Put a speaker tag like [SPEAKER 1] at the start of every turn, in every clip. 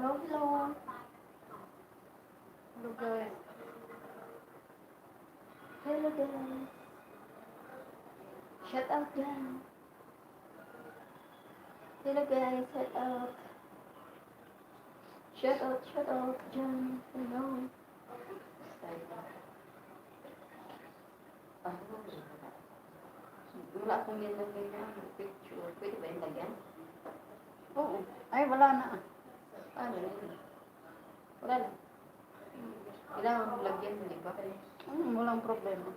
[SPEAKER 1] Hello, hello. Hello, guys. Hello, guys. Shout out dyan. Hello, guys. Shout out. Shout out dyan. Hello.
[SPEAKER 2] Wala akong nilagay na picture. Pwede ba yung lagyan?
[SPEAKER 1] Oo. Ay, wala na.
[SPEAKER 2] Paano yun? Wala lang. Kailangan mong lagyan, di ba?
[SPEAKER 1] Walang problema.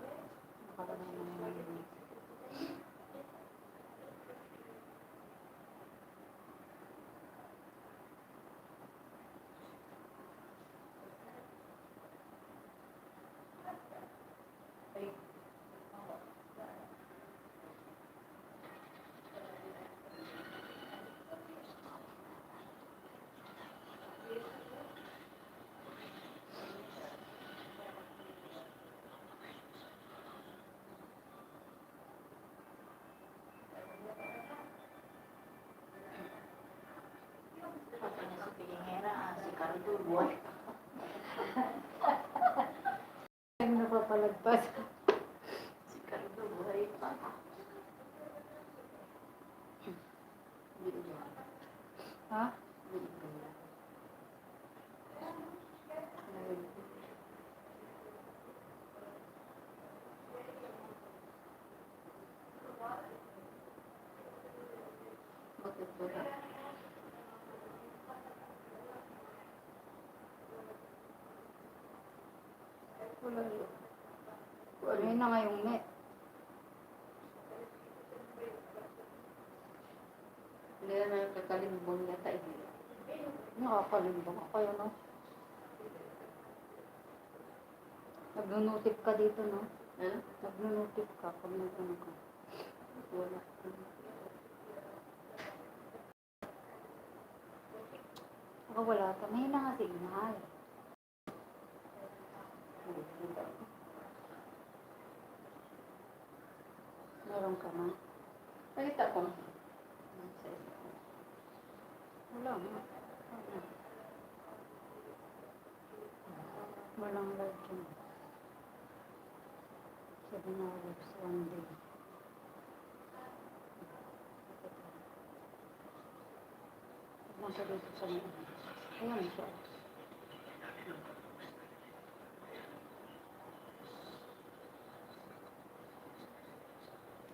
[SPEAKER 2] Buwan.
[SPEAKER 1] Ay, napapalagpas.
[SPEAKER 2] Si Cardo, buhay pa.
[SPEAKER 1] Ha?
[SPEAKER 2] Bakit wala? Wala yun.
[SPEAKER 1] Ayun na nga yung net.
[SPEAKER 2] Hindi na nakakalimbong yata eh.
[SPEAKER 1] Nakakalimbang ako yun, no? Nag-notif ka dito, no?
[SPEAKER 2] Ha?
[SPEAKER 1] Nag-notif ka pag nag-ano ka.
[SPEAKER 2] Wala.
[SPEAKER 1] Ako wala ka. Mahina nga signal. Meron ka na?
[SPEAKER 2] Pakita ko.
[SPEAKER 1] Wala nga. Walang live dyan. 7 hours, 1 day. Tignan ko dito sa mga. Ayan siya.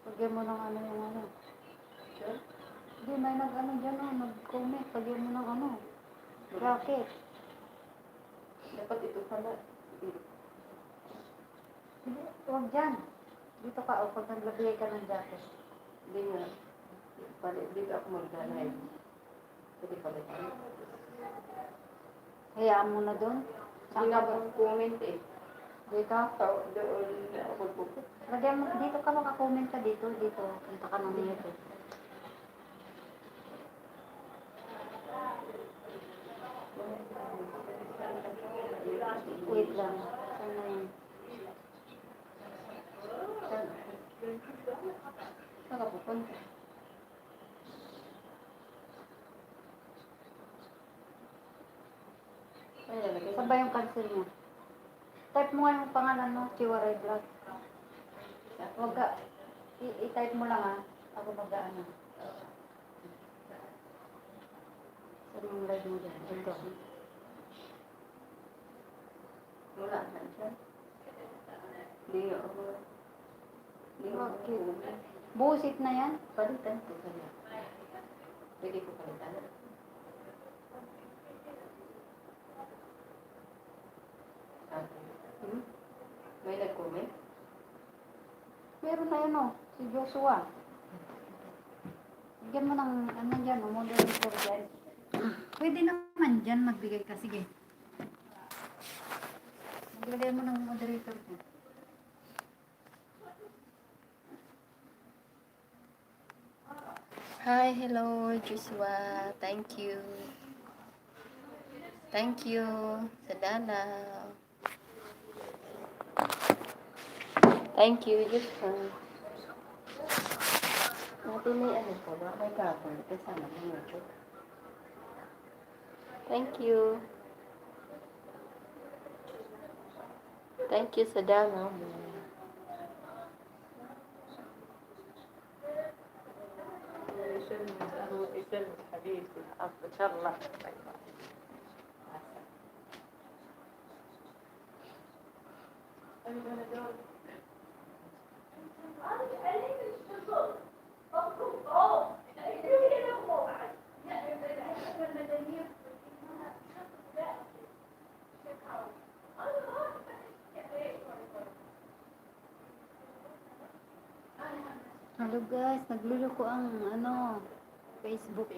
[SPEAKER 1] Pagyan mo ng ano yung ano.
[SPEAKER 2] Sure?
[SPEAKER 1] Hindi, may nag-ano dyan, no? Nag-comment. Pagyan mo ng ano. Racket.
[SPEAKER 2] Dapat ito pala.
[SPEAKER 1] Hindi, huwag dyan. Dito ka, o pag naglagay ka ng jacket.
[SPEAKER 2] Hindi nga. Dito ako mag-live. Pwede pala tayo.
[SPEAKER 1] Hayaan mo na doon.
[SPEAKER 2] Hindi na ako comment eh.
[SPEAKER 1] Dito.
[SPEAKER 2] Doon ako puput.
[SPEAKER 1] Lagyan mo, dito ka makakomment ka dito. Dito, punta ka ng dito. Wait lang. Saan na yun?
[SPEAKER 2] Saan ka pupunta? Ay, lalagay.
[SPEAKER 1] Saan ba yung cancel mo? Type mo nga yung pangalan mo, si Waray Vlog. Huwag ka, i-type mo lang ha. Ako mag-ano. Saan yung live mo dyan? Ito.
[SPEAKER 2] Wala na siya. Hindi ako. Hindi
[SPEAKER 1] Bakit?
[SPEAKER 2] ako.
[SPEAKER 1] Busit na yan?
[SPEAKER 2] Palitan ko kaya. Pwede ko palitan. May nag-comment?
[SPEAKER 1] Meron na yan o. Si Joshua. Bigyan mo ng ano dyan, moderator dyan. Pwede naman dyan magbigay ka. Sige. Maglagay mo ng moderator dyan.
[SPEAKER 2] Hi, hello, Joshua. Thank you. Thank you sa dalaw. Thank you, Joshua. Natin may ano po ba? May cover kasama ng YouTube. Thank you. Thank you sa dama mo.
[SPEAKER 1] Hello guys, nagluluko ang Facebook.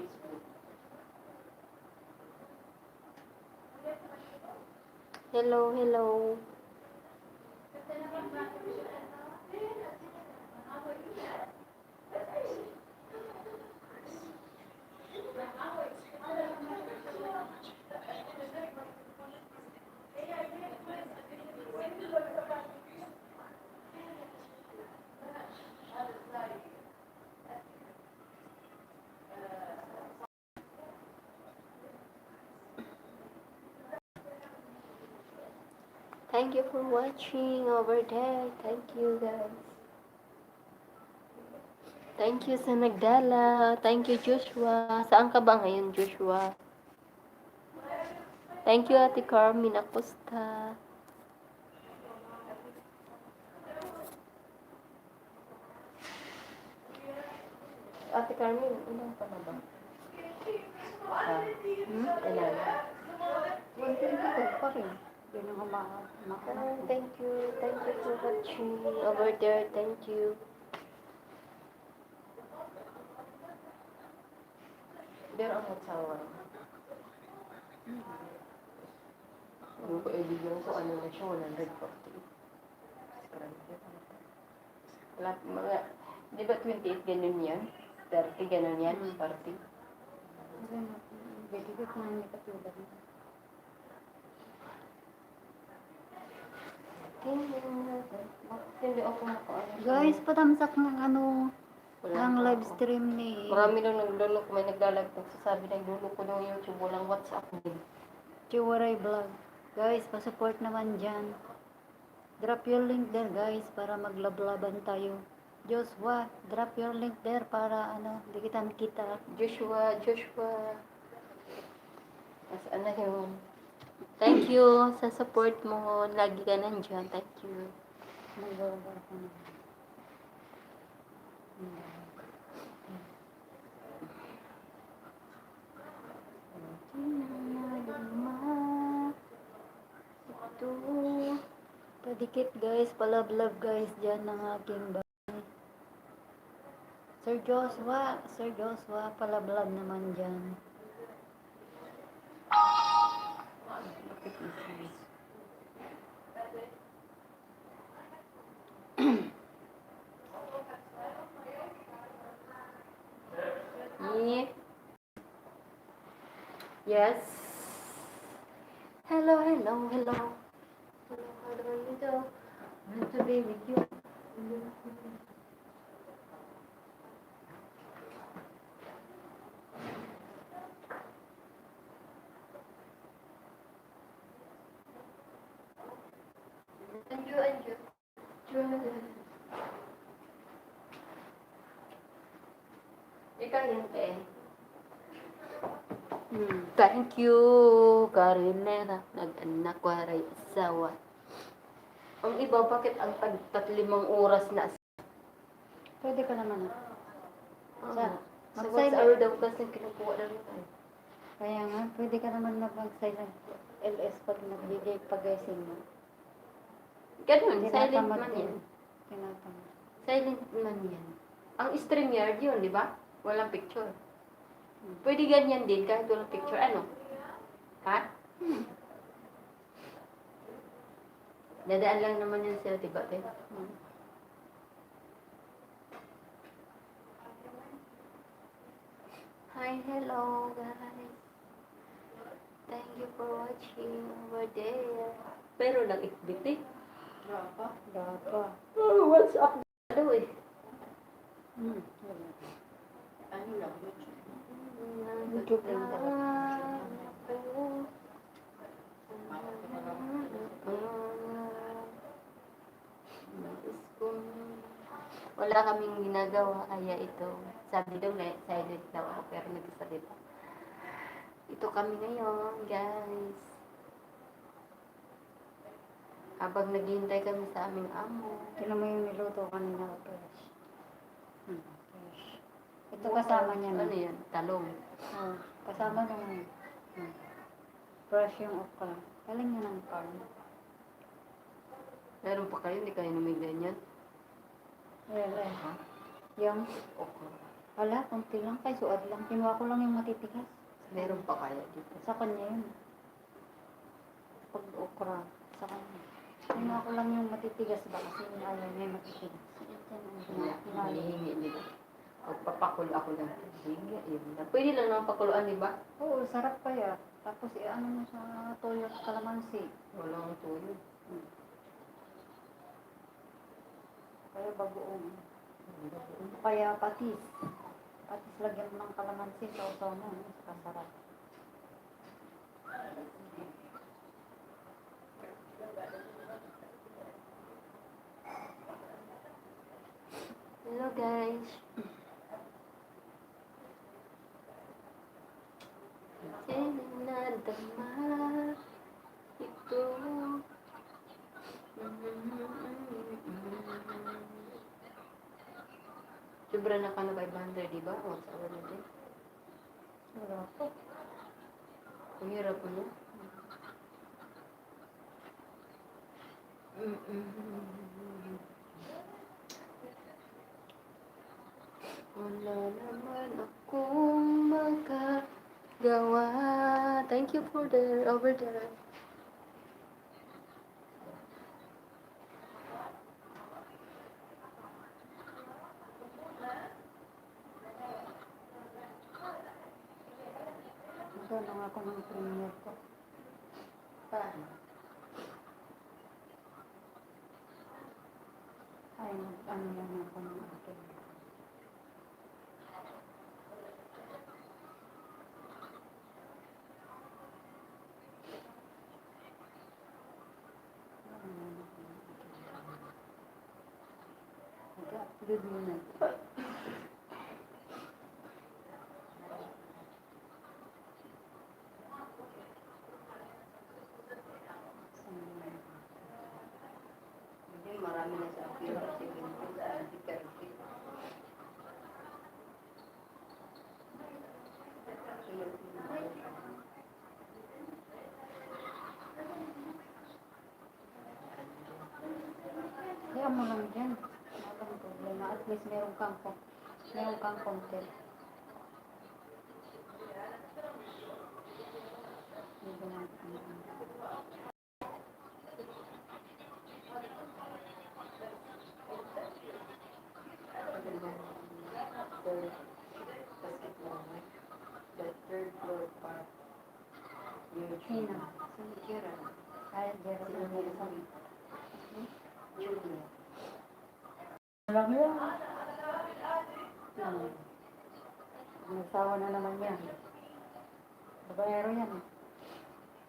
[SPEAKER 2] Hello, hello. Thank you for watching over there. Thank you guys. Thank you sa nagdala. Thank you Joshua. Saan ka ba ngayon Joshua? Thank you Ate Carmen Acosta. Ate Carmen, ilan pa na ba? Ilan?
[SPEAKER 1] 122 pa rin. Yun ang
[SPEAKER 2] Thank you for watching over there. Thank you. Pero ang magsawa. Yung ko ibigyan ko ano na siya, 140. Wala, mga, di ba 28 ganun yan? 30 ganun yan? 40.
[SPEAKER 1] Bibigit na hindi katulad nito.
[SPEAKER 2] Hindi ako makaano.
[SPEAKER 1] Guys, patamsak ng
[SPEAKER 2] Wala
[SPEAKER 1] ng
[SPEAKER 2] pa
[SPEAKER 1] live
[SPEAKER 2] ako.
[SPEAKER 1] stream ni
[SPEAKER 2] Marami lang naglulok, may naglalag nagsasabi naglulok ko ng YouTube, walang WhatsApp din.
[SPEAKER 1] Waray vlog. Guys, pa-support naman dyan. Drop your link there guys para maglablaban tayo. Joshua, drop your link there para dikitan kita.
[SPEAKER 2] Joshua. Nasaan na yun? Thank you sa support mo. Lagi ka nandyan. Thank you.
[SPEAKER 1] Magbabar ko na. Ito. Padikit guys, palablab guys dyan ng aking bahay. Sir Joshua, palablab naman dyan.
[SPEAKER 2] Yes. Hello. How do you do? I want to be with you. Anju. Ikaw yan, eh. Thank you, Karinera. Nag-anak, waray asawa. Ang iba, bakit ang tag-5 oras na?
[SPEAKER 1] Pwede ka naman.
[SPEAKER 2] Sa
[SPEAKER 1] Mag-silent.
[SPEAKER 2] 1 hour daw kasi kinukuha na rin tayo.
[SPEAKER 1] Kaya nga, pwede ka naman mag-silent LS pag nagbigay pag-guessing mo.
[SPEAKER 2] Ganun, silent
[SPEAKER 1] Tinatamad
[SPEAKER 2] man
[SPEAKER 1] din.
[SPEAKER 2] yan.
[SPEAKER 1] Tinatamad.
[SPEAKER 2] Silent man yan. Ang StreamYard yun, di ba? Walang picture. Pwede ganyan din kahit walang picture. Ano? Ha? Dadaan lang naman yan sila, diba? Hi, hello guys. Thank you for watching over there. Pero lang FBT.
[SPEAKER 1] Dapa.
[SPEAKER 2] Oh, what's up? Ano eh?
[SPEAKER 1] YouTube lang talaga.
[SPEAKER 2] Wala kaming ginagawa, kaya ito. Sabi daw na silent daw ako, pero nagsasalita. Ito kami ngayon, guys. Habang naghihintay kami sa aming amo.
[SPEAKER 1] Tignan mo yung niluto kanina, fresh. Fresh. Ito kasama niya na.
[SPEAKER 2] Ano yan? Talong.
[SPEAKER 1] Oh, kasama naman. Fresh yung okra. Galing niya ng farm.
[SPEAKER 2] Meron pa kayo, hindi kayo namigay niyan?
[SPEAKER 1] Well, yung
[SPEAKER 2] Okay.
[SPEAKER 1] wala, kunti lang. Kay suad lang. Kinuha ko lang yung matitigas.
[SPEAKER 2] Meron pa kaya dito?
[SPEAKER 1] Sa kanya yun. Pag okra. Sa kanya. Kinuha ko lang yung matitigas ba kasi ayaw niya yung matitigas.
[SPEAKER 2] Hinihingi nila. Pagpapakulo ako lang. Hindi, yun na. Pwede lang naman pakuluan, di ba?
[SPEAKER 1] Oo, sarap kaya. Tapos ano mo sa toyo at kalamansi.
[SPEAKER 2] Walang tuyo.
[SPEAKER 1] Kaya bagoong. Kaya patis. Patis lagyan mo ng kalamansi sa usaw mo. Kasarap.
[SPEAKER 2] Hello guys. Sinadama ito. Sobra na ka na 500, di ba? O, sa wala din.
[SPEAKER 1] Wala po.
[SPEAKER 2] Ang hirap mo. Wala naman akong magagawa. Thank you for the over there.
[SPEAKER 1] Ito lang ako ng premier ko.
[SPEAKER 2] Paano?
[SPEAKER 1] Ay, ano yan ako ng akin. Nag-upload mo na.
[SPEAKER 2] Hindi, marami na sa akin. Sige, perfect.
[SPEAKER 1] Kaya mo lang dyan. Walang problema. At least meron kang content. Hindi na.
[SPEAKER 2] The third floor part.
[SPEAKER 1] Sino?
[SPEAKER 2] Kira.
[SPEAKER 1] Kaya Jero na meron sa
[SPEAKER 2] Julia.
[SPEAKER 1] Alam mo yan. Ang asawa na naman yan. Babaero yan.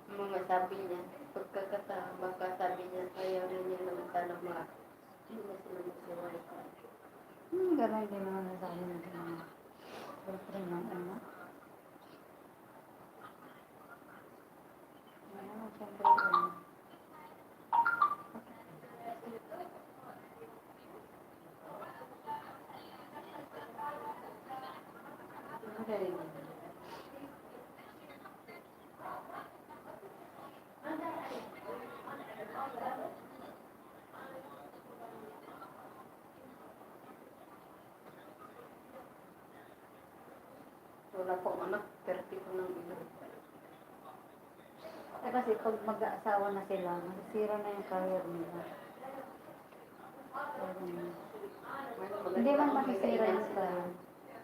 [SPEAKER 2] Mga sabi niya, baka sabi niya, ayaw rin niya naman sana hindi na sila magsiwalay ka.
[SPEAKER 1] Gano'n din naman sa akin ng mga girlfriend ng ano. Ano, siyempre,
[SPEAKER 2] Magaling. Wala pong anak, perti ko ng ilo.
[SPEAKER 1] kasi pag mag-aasawa na sila, masisira na yung career nila. Hindi man masisira yung career.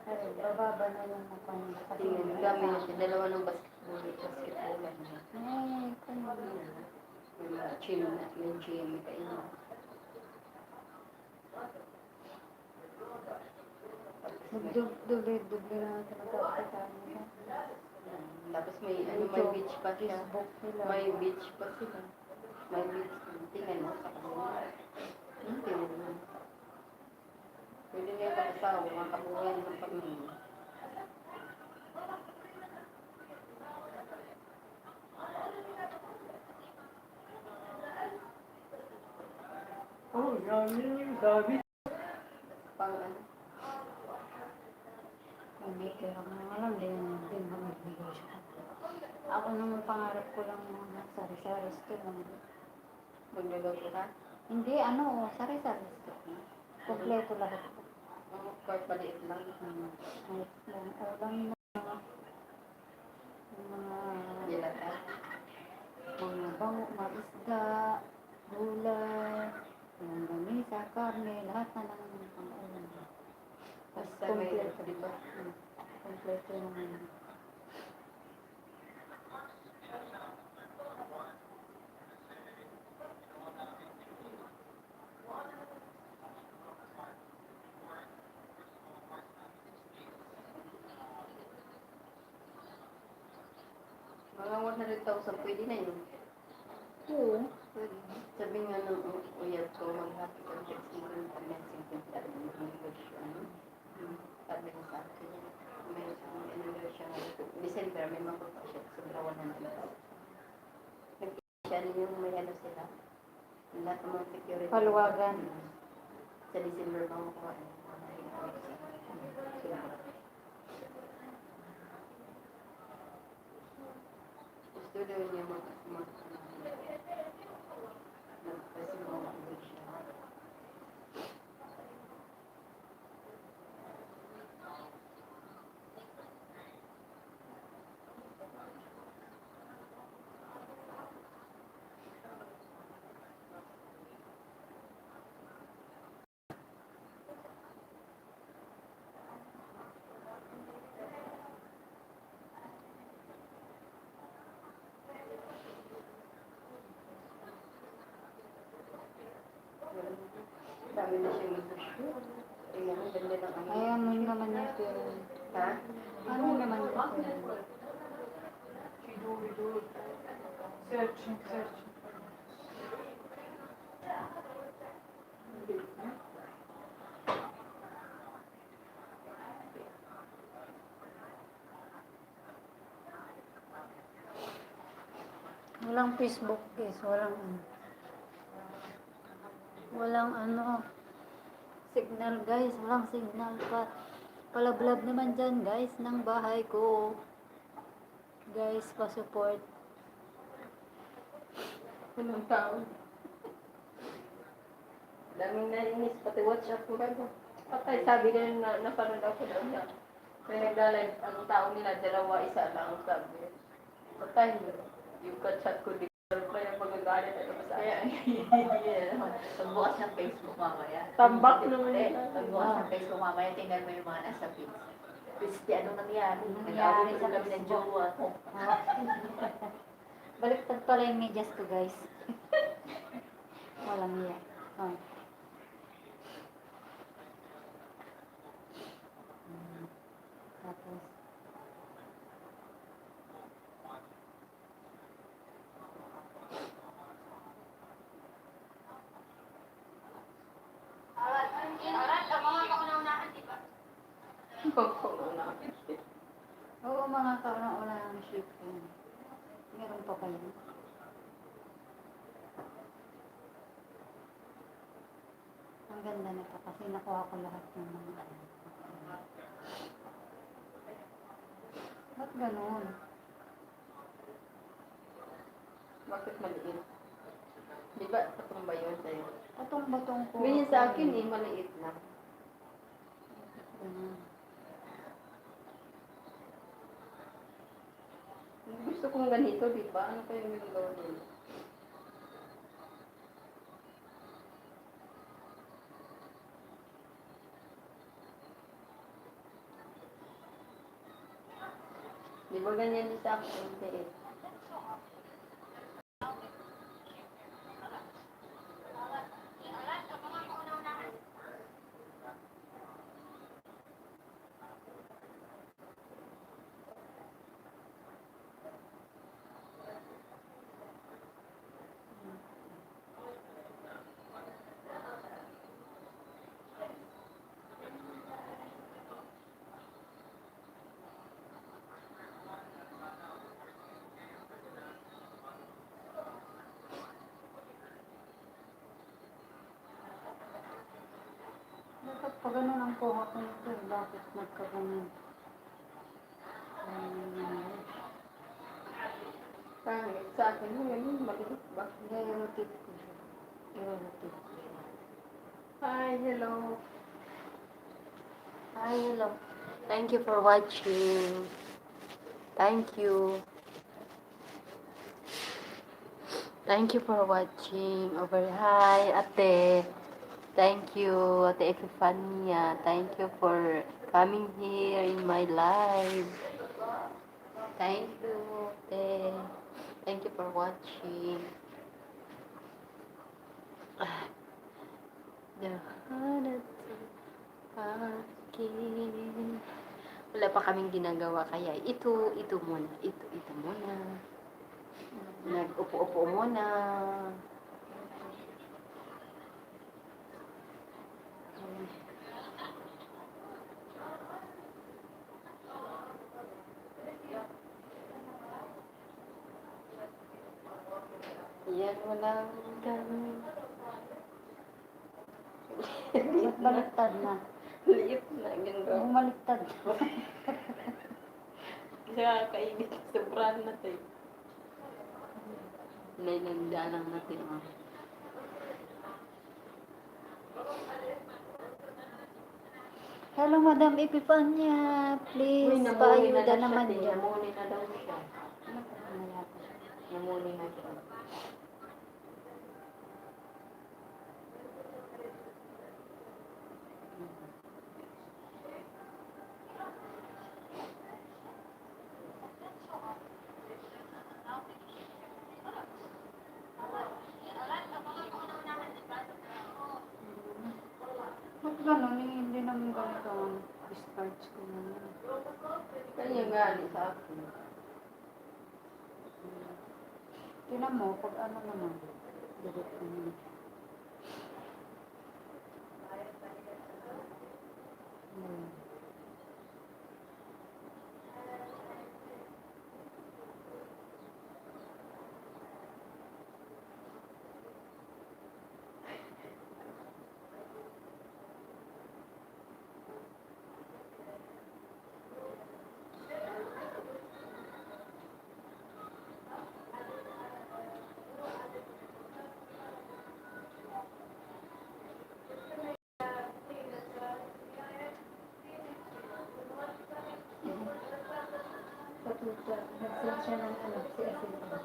[SPEAKER 1] Pero bababa na yung mukha kasi
[SPEAKER 2] Tingnan, kami na siya, dalawa ng basketball niya.
[SPEAKER 1] kung
[SPEAKER 2] May gym na, may gym, may kainan.
[SPEAKER 1] duble na tinatapos sa kanila.
[SPEAKER 2] Tapos may, may beach pa siya.
[SPEAKER 1] Facebook nila.
[SPEAKER 2] May beach pa sila. May beach. Tingnan mo sa kanila. Tingnan mo. Pwede niya pag-asawa, makabuhay ng pamilya.
[SPEAKER 3] Oh, gabi.
[SPEAKER 2] Pang ano?
[SPEAKER 1] Kung may pera mo lang, din ba magnegosyo ka? Ako naman pangarap ko lang mga sari-sari store lang.
[SPEAKER 2] Magluluto ka?
[SPEAKER 1] Hindi, sari-sari store. Kompleto lahat.
[SPEAKER 2] Kahit maliit lang.
[SPEAKER 1] Kahit lang ulam na, mga
[SPEAKER 2] Dilata.
[SPEAKER 1] bango, mga isda, gulay, yung gamisa, karne, lahat na lang ang ulam. Tapos
[SPEAKER 2] Basta may,
[SPEAKER 1] kompleto.
[SPEAKER 2] diba?
[SPEAKER 1] Kompleto naman.
[SPEAKER 2] Mga 100,000 pwede na yun.
[SPEAKER 1] Oo.
[SPEAKER 2] Pwede. Sabi nga ng uyat ko, mag-happy ka sa siguro pag may 50 ano. Sabi nga sa akin, may ano siya, December, may makuha siya, sobra 100,000. Nag-siya yung may ano sila, lahat ng mga security.
[SPEAKER 1] Paluwagan.
[SPEAKER 2] Sa December ba makuha? Gusto daw niya nagpasimulang siya. Dami na siyang negosyo. Tingnan mo, ganda ng ano.
[SPEAKER 1] Ay, ano naman yung pera?
[SPEAKER 2] Ha?
[SPEAKER 1] Ano naman yung pera?
[SPEAKER 3] Searching.
[SPEAKER 1] Walang Facebook guys, walang signal guys, walang signal pa. Palablab naman dyan guys ng bahay ko. Guys, pa-support.
[SPEAKER 2] Anong taon? Daming nainis, pati WhatsApp ko kayo. Patay, sabi nila na napanood ako daw niya. Kaya nagdalive, ang tao nila, dalawa, isa lang, sabi. Patay, yung chat ko, di ko kaya magagalit ako sa akin.
[SPEAKER 4] Pagbukas ng Facebook mamaya.
[SPEAKER 2] Tambak naman
[SPEAKER 4] Eh,
[SPEAKER 2] yun.
[SPEAKER 4] pagbukas ng Facebook mamaya, tingnan mo yung mga nasa feeds. Christy, ano nangyari?
[SPEAKER 1] Nangyari
[SPEAKER 4] Nag-awit
[SPEAKER 1] sa
[SPEAKER 4] kami ng
[SPEAKER 1] Facebook.
[SPEAKER 4] jowa ko.
[SPEAKER 1] Baliktad pala yung medyas ko guys. Walang iya. Tapos, oo, mga kauna-unahang shipping. Meron pa ba yun? Ang ganda nito kasi nakuha ko lahat ng mga Ba't ganun?
[SPEAKER 2] Bakit maliit? Di ba, patong ba yun sa'yo?
[SPEAKER 1] Patong-batong ko.
[SPEAKER 2] Ganyan sa akin maliit lang.
[SPEAKER 1] Ganun.
[SPEAKER 2] Gusto kong ganito, di ba? Ano kayo yung gawin? Di ba ganyan din sa akin? Hindi.
[SPEAKER 1] kuha ko ito. Bakit nagkaganon?
[SPEAKER 2] Pangit sa akin, ngayon, maliit ba?
[SPEAKER 1] Nairotate ko siya. Nairotate ko siya.
[SPEAKER 2] Hi, hello.
[SPEAKER 1] Hi, hello. Thank you for watching. Thank you. Thank you for watching. Over. Hi, ate. Thank you, Ate Epifania. Thank you for coming here in my live. Thank you, Ate. Thank you for watching. Dahanat sa akin. Wala pa kaming ginagawa kaya ito muna. Ito muna. Nag-upo-upo muna. Yan, walang ganun. Baliktad na.
[SPEAKER 2] Liit na, ganda.
[SPEAKER 1] Bumaliktad.
[SPEAKER 2] Kaya kainit, sobrang natin.
[SPEAKER 1] Nailandalang natin. Oh. Hello, Madam Epifania. Please, paayuda naman dyan.
[SPEAKER 2] Namuli na daw siya.
[SPEAKER 1] Ano pa na yata?
[SPEAKER 2] Namuli na siya.
[SPEAKER 1] Ba't gano'n? Hindi naman ganito ang discharge ko naman.
[SPEAKER 2] Kanya gali sa akin.
[SPEAKER 1] Tinan mo, pag ano naman. Direct naman. Patuta, nag-send siya ng ano, si Asita.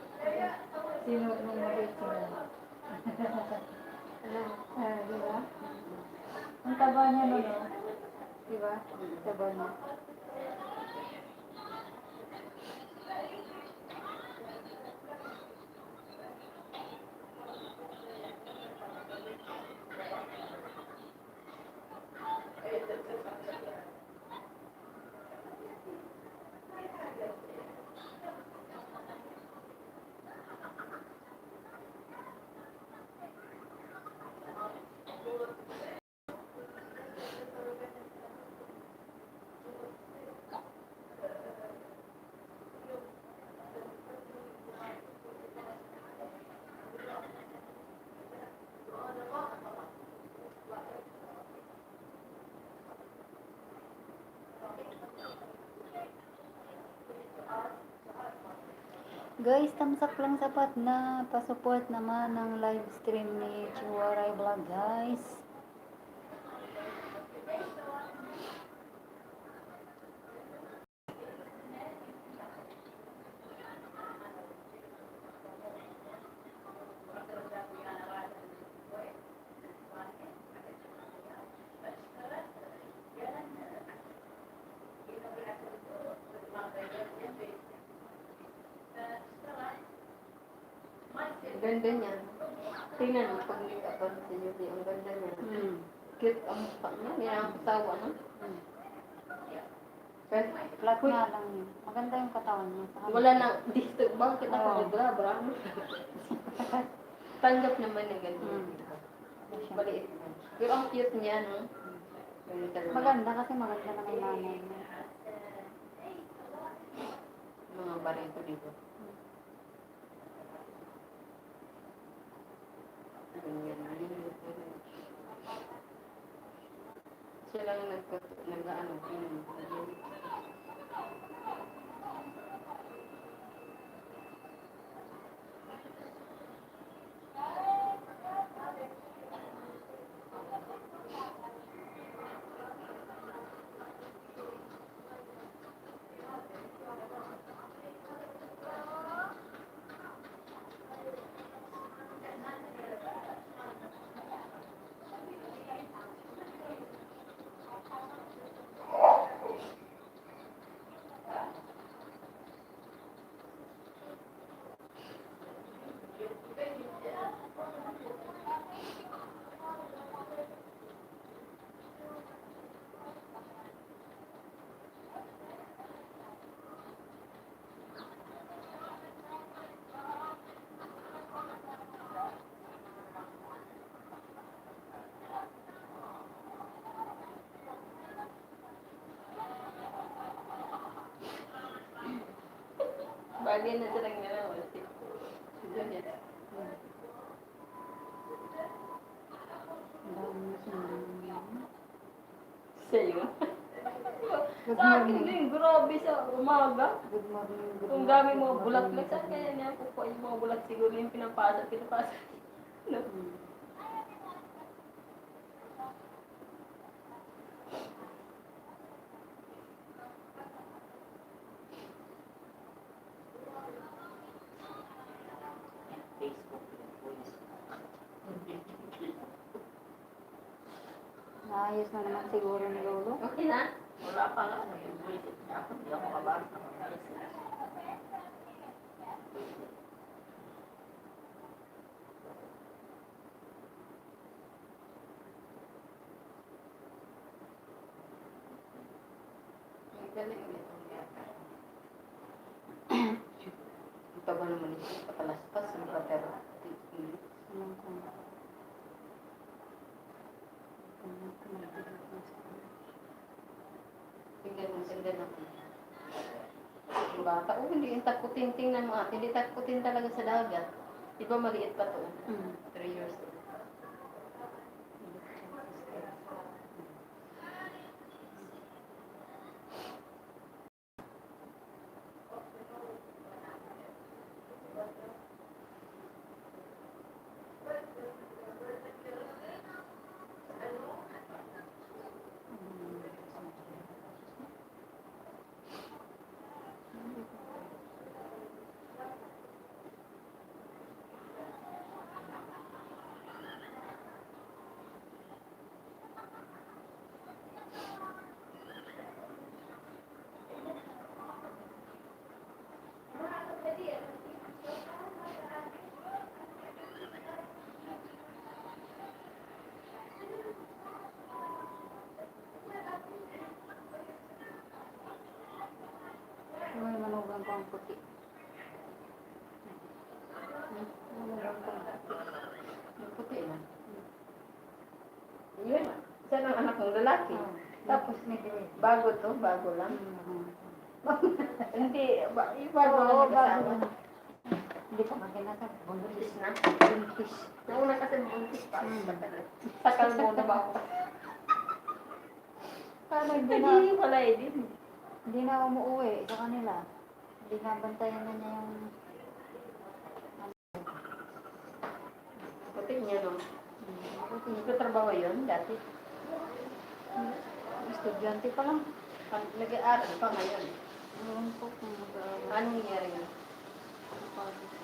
[SPEAKER 1] Sino nung mabait sila? Di ba? Ang taba niya no, no? Di ba? Taba niya. Guys, tamsak lang sapat na pa-support naman ng live stream ni Waray Vlog, guys.
[SPEAKER 2] Ganda niya. Tingnan mo pag nagkakaroon sa Yuli, ang ganda niya. Cute ang mukha niya. Hindi na ang kasawa, no?
[SPEAKER 1] Flat nga lang yun. Maganda yung katawan niya.
[SPEAKER 2] Wala nang disturb. Bakit ako
[SPEAKER 1] Oo.
[SPEAKER 2] naglabra? Tanggap naman na ganyan. Maliit na. Pero ang cute niya, no?
[SPEAKER 1] Maganda kasi maganda na may nanay niya.
[SPEAKER 2] Mga barito dito. sila nag-ano, bagay na silang gano'n. Si Juliet.
[SPEAKER 1] Ang dami na sinunod.
[SPEAKER 2] Sa'yo.
[SPEAKER 1] Good
[SPEAKER 2] Sa akin
[SPEAKER 1] morning.
[SPEAKER 2] din, grabe sa umaga.
[SPEAKER 1] Good morning. Good
[SPEAKER 2] Kung
[SPEAKER 1] morning,
[SPEAKER 2] dami
[SPEAKER 1] good
[SPEAKER 2] mo
[SPEAKER 1] morning.
[SPEAKER 2] bulat-bulat, saan kaya niya po yung mga bulat siguro yung pinapasok. No?
[SPEAKER 1] Hmm.
[SPEAKER 4] Facebook.
[SPEAKER 1] Naayos na naman siguro ni Lolo.
[SPEAKER 2] Okay na?
[SPEAKER 4] Wala pa nga. Nag-buisit na ako. Hindi ako makabasa ng mga message.
[SPEAKER 2] Ang galing ulit. Ito ba naman ito? Patalaspas. Ang patero.
[SPEAKER 1] Alam ko. Alam ko na
[SPEAKER 2] Tingnan mo, tingnan ako. Yung bata, hindi yung takutin. Tingnan mo ate, hindi takutin talaga sa dagat. Iba maliit pa to. 3 years old.
[SPEAKER 1] may manugang ko ang puti. Manugang ko ang puti.
[SPEAKER 2] Yung puti na. Yun. Isa ng anak ng lalaki. Tapos,
[SPEAKER 1] may dilis.
[SPEAKER 2] bago to, bago lang. Hindi, yung bago
[SPEAKER 1] Oo,
[SPEAKER 2] lang
[SPEAKER 1] bago
[SPEAKER 2] nag-asawa.
[SPEAKER 1] lang. Hindi pa makinasal.
[SPEAKER 2] Buntis na.
[SPEAKER 1] Buntis.
[SPEAKER 2] Nauna kasi buntis pa. Sakal mo na ba ako?
[SPEAKER 1] Paano hindi
[SPEAKER 2] Hindi
[SPEAKER 1] na,
[SPEAKER 2] pala eh, din.
[SPEAKER 1] hindi na umuwi sa kanila. Hindi na bantayan na niya yung
[SPEAKER 2] Puti niya, no?
[SPEAKER 1] puti.
[SPEAKER 2] Nagtatrabaho yun dati.
[SPEAKER 1] Estudyante pa lang.
[SPEAKER 2] Nag-aaral pa ngayon.
[SPEAKER 1] Ewan ko kung mag-aaral.
[SPEAKER 2] Anong nangyari yun?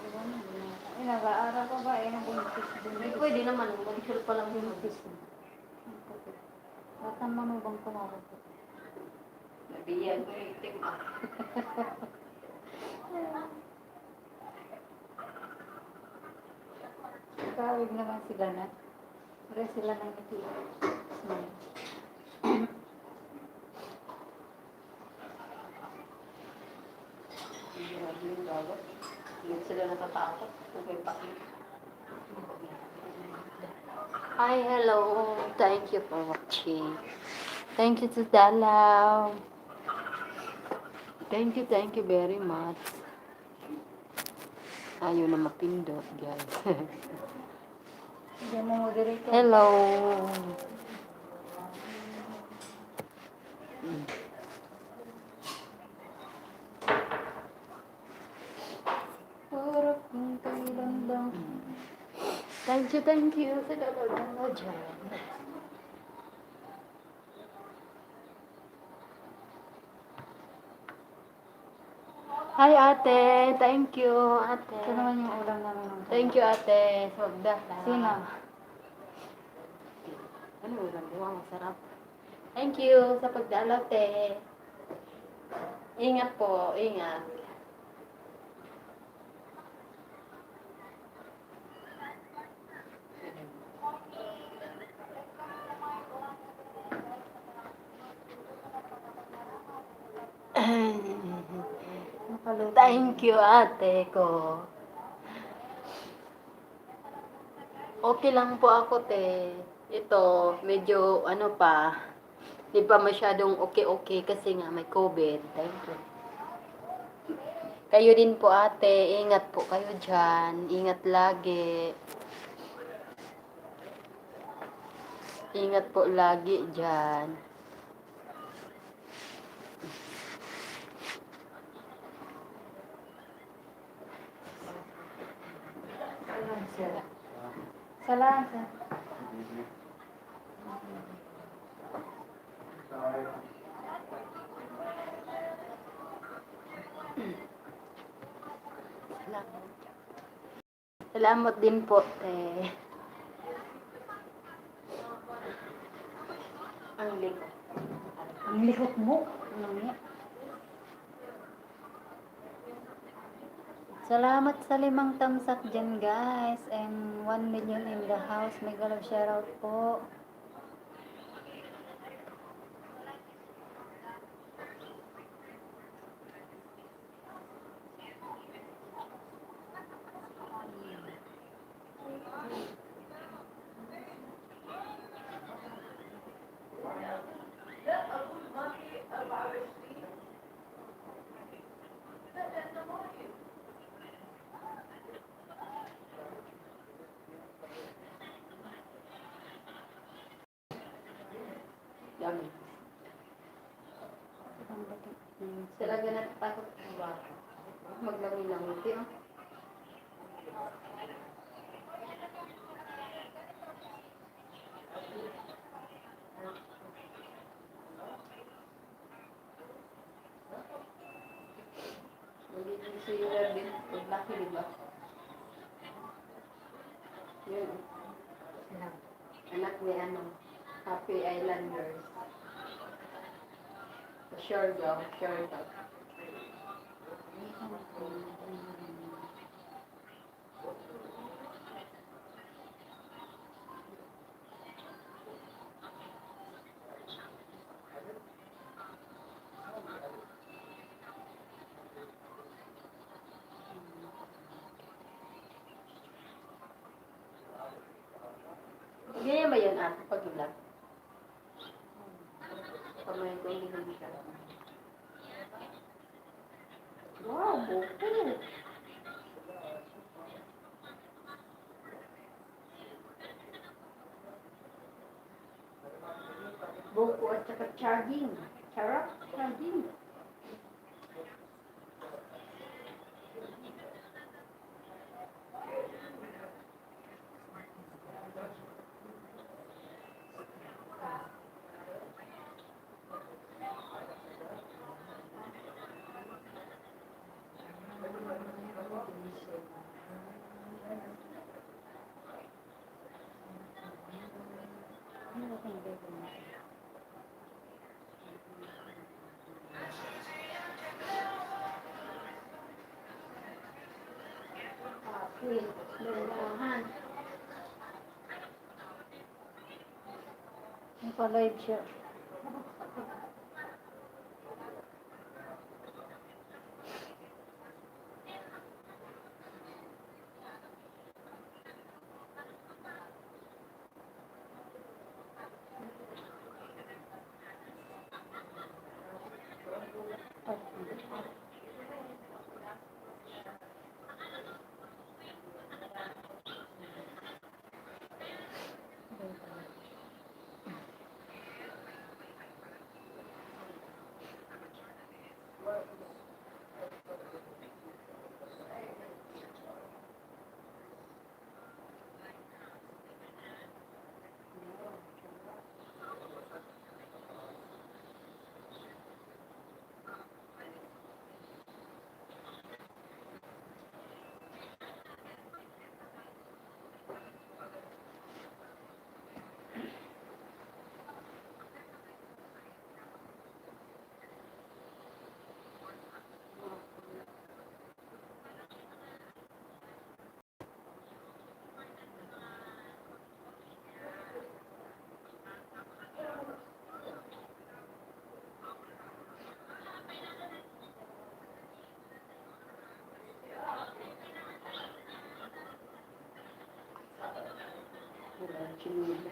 [SPEAKER 1] Ewan, hindi na. Eh, nag-aaral pa ba? Eh, nabuntis.
[SPEAKER 2] Ay,
[SPEAKER 1] Buntis.
[SPEAKER 2] pwede naman. Mag-sure pa lang yun.
[SPEAKER 1] Buntis. Ang puti. Ba't ang manubang ko na puti?
[SPEAKER 2] Nabiyag mo yung itim ah.
[SPEAKER 1] Kawig naman sila na. Pare sila ng iti. Smile.
[SPEAKER 2] Hindi na yung gawat. Hindi sila natatakot. Kung may pakit.
[SPEAKER 1] Hi, hello. Thank you for watching. Thank you to Dalaw. Thank you very much. Ayaw na mapindot, guys. Hello. Para kung kailan lang. Thank you sa nanonood mo dyan. Hi ate, thank you ate. Ito naman yung ulam namin. Thank you ate. Sogda. Sino? Ano ulam? Diwang masarap. Thank you sa pagdalaw te. Ingat po, ingat. Thank you ate ko. Okay lang po ako te. Ito, medyo ano pa. Di pa masyadong okay kasi nga may COVID. Thank you. Kayo din po ate. Ingat po kayo dyan. Ingat lagi. Ingat po lagi dyan. Salamat. Salamat din po, te. Ang likot. Ang likot mo? Ano nga? Salamat sa 5 tamsak dyan, guys. And 1 million in the house. Mega love shoutout po. Dami. Talaga natatakot ang bata. Maglangi-langi. Oh. Magiging sila din. Paglaki, diba? Yun. Anak ni ano, Happy Islanders. Sure go. Ganyan ba yan ate pag-vlog? Kamay ko hindi ka. Wow, buko. Buko at saka charging. Charap, charging. Naka-live siya.
[SPEAKER 2] Chinila.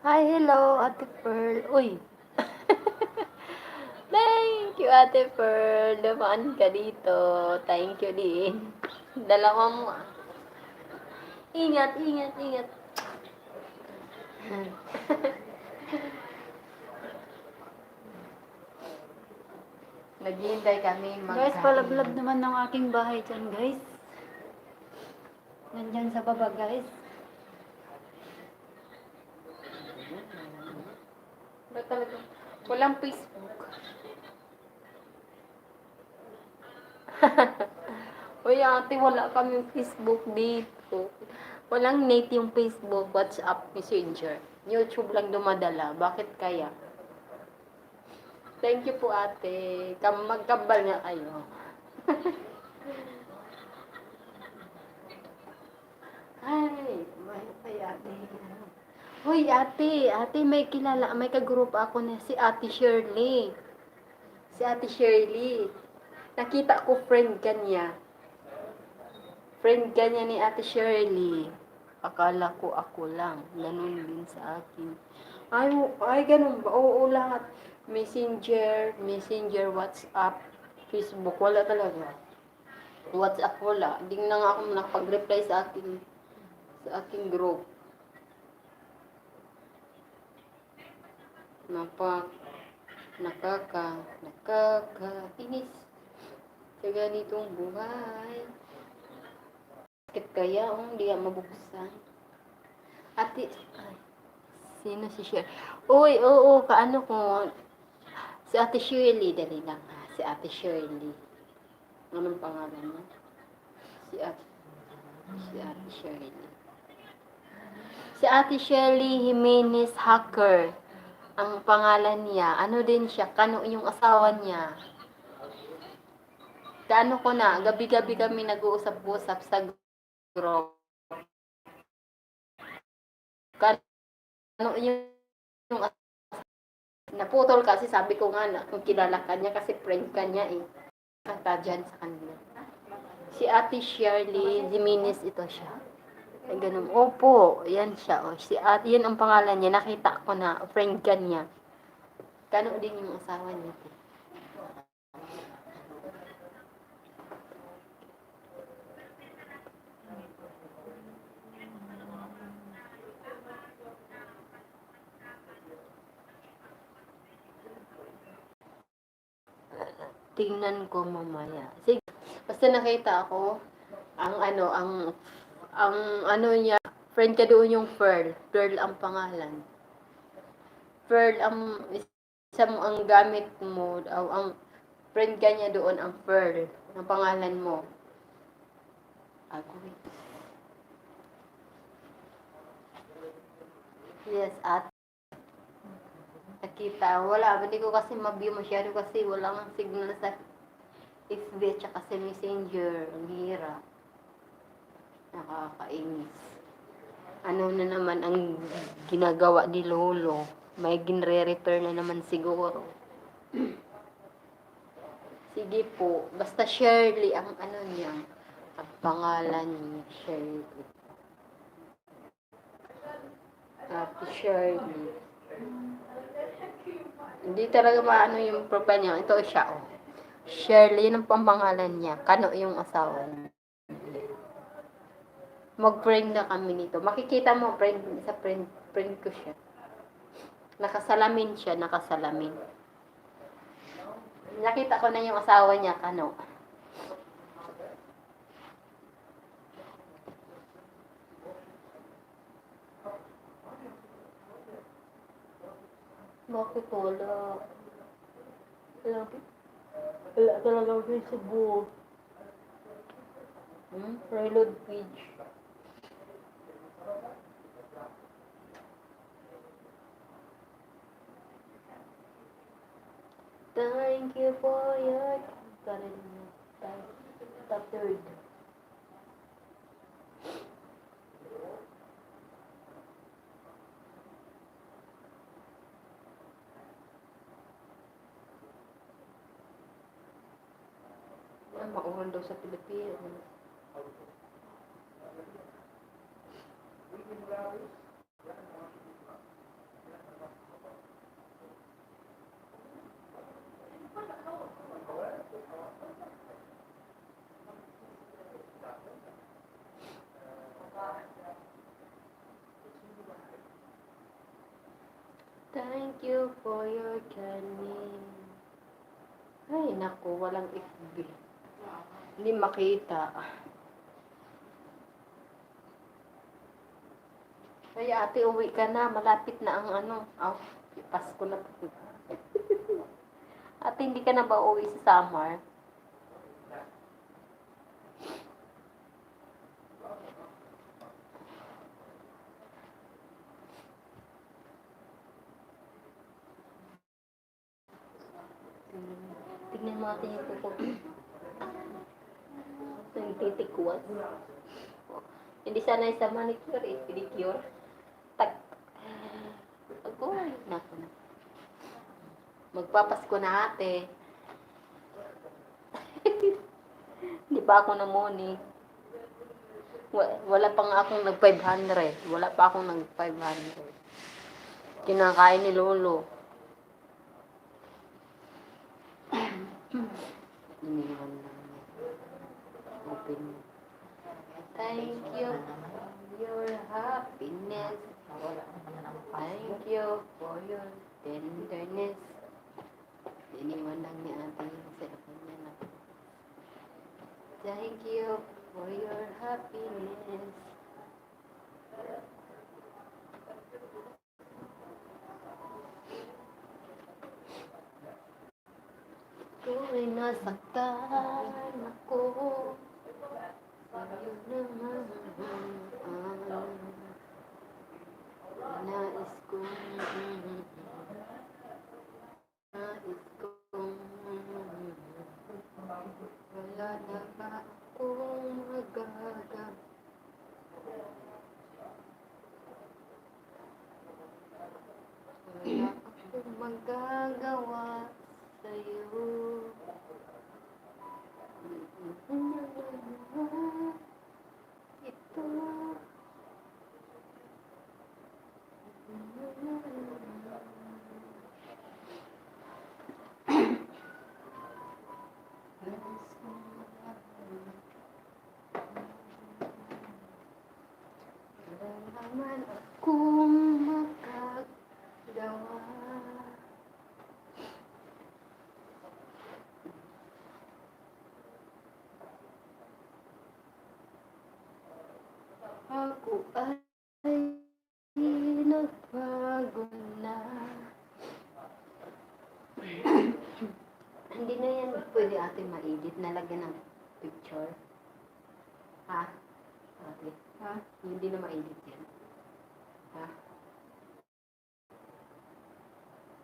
[SPEAKER 1] Hi, hello, Ate Pearl. Uy,
[SPEAKER 2] Thank you, Ate Pearl. Dumaan ka dito. Thank you din. Dalawa mo ah. Ingat, ingat, ingat. Naghihintay kami
[SPEAKER 1] guys,
[SPEAKER 2] magkain.
[SPEAKER 1] palablab naman ng aking bahay dyan, guys. Nandyan sa baba, guys.
[SPEAKER 2] Ba't talaga? Walang Facebook. Uy, ate, wala kami Facebook dito. Walang net yung Facebook, WhatsApp, Messenger. YouTube lang dumadala. Bakit kaya? Thank you po, ate. Magkambal nga kayo. Ay, may ate. Hoy, ate, may kilala, may kagrup ako na si Ate Shirley. Si Ate Shirley. Nakita ko friend kanya. Friend kanya ni Ate Shirley. Akala ko ako lang. Ganun din sa akin. Ay, ganun ba? Oo, lahat. Messenger, WhatsApp, Facebook. Wala talaga. WhatsApp wala. Hindi na nga ako nakapag-reply sa aking group. Nakakainis sa ganitong buhay. Bakit kaya hindi yan mabuksan? Ate, ay, sino si Shirley? Uy, oo, kaano ko, si Ate Shirley, dali lang ha, si Ate Shirley. Anong pangalan mo? Si Ate Shirley. Si Ate Shirley Jimenez Hacker. Ang pangalan niya, ano din siya, Kano yung asawa niya. Kaano ko na, gabi-gabi kami nag-uusap-usap sa group. Kano yung naputol kasi sabi ko nga na kung kilala ka niya kasi friend ka niya eh. Kata dyan sa kanila. Si Ate Shirley Jimenez ito siya. Ay, ganun. Opo, yan siya. O, si Ate, yun ang pangalan niya. Nakita ko na, friend ka niya. Kano din yung asawa niya. Tingnan ko mamaya. Sige, basta nakita ako, ang ano niya, friend ka doon yung Pearl. Pearl ang pangalan. Pearl ang gamit mo, ang friend ka niya doon ang Pearl. Ang pangalan mo. Wait. Yes, at nakita. Wala, hindi ko kasi ma-view masyado kasi walang signal sa FB at sa Messenger. Ang hirap. Nakakainis. Ano na naman ang ginagawa ni Lolo? May ginre-repair na naman siguro. Sige po. Basta Shirley ang ano niya. Ang pangalan niya, Shirley. Ate Shirley. Hindi talaga maano yung profile niya. Ito siya, oh. Shirley, yun ang pangalan niya. Kano yung asawa niya. Mag-friend na kami nito. Makikita mo, friend ko siya. Nakasalamin siya, nakasalamin. Nakita ko na yung asawa niya, Kano. Bakit wala? Wala talaga Facebook. Reload page. Thank you for your top third. Maulan daw sa Pilipinas. Thank you for your kindness. Ay, naku, walang FB. Hindi makita. Ay, ate, uwi ka na. Malapit na ang ano. Pasko na po. Ate, hindi ka na ba uwi sa summer? Tignan mo natin yung kuko. Nagtitikwas. Hindi sanay sa manicure pedicure. Agoy, naku na. Magpapasko na ate. Hindi pa ako namuni. Wala pa nga akong nag-500. Wala pa akong nag-500. Kinakain ni Lolo. Iniwan lang niya. Open. Thank you for your happiness. Thank you for your tenderness. Iniwan lang niya ate yung cellphone niya na. Thank you for your happiness. Kung ay nasaktan ako, sa'yo naman nais kong wala na ba akong magagawa. Wala akong magagawa sa'yo. Ito. Wala naman akong makagawa. Ako ay nagbago na. Hindi na yan pwede ate ma-edit. Nalagyan ng picture. Ha? Ate? Ha? Hindi na ma-edit yan. Ha?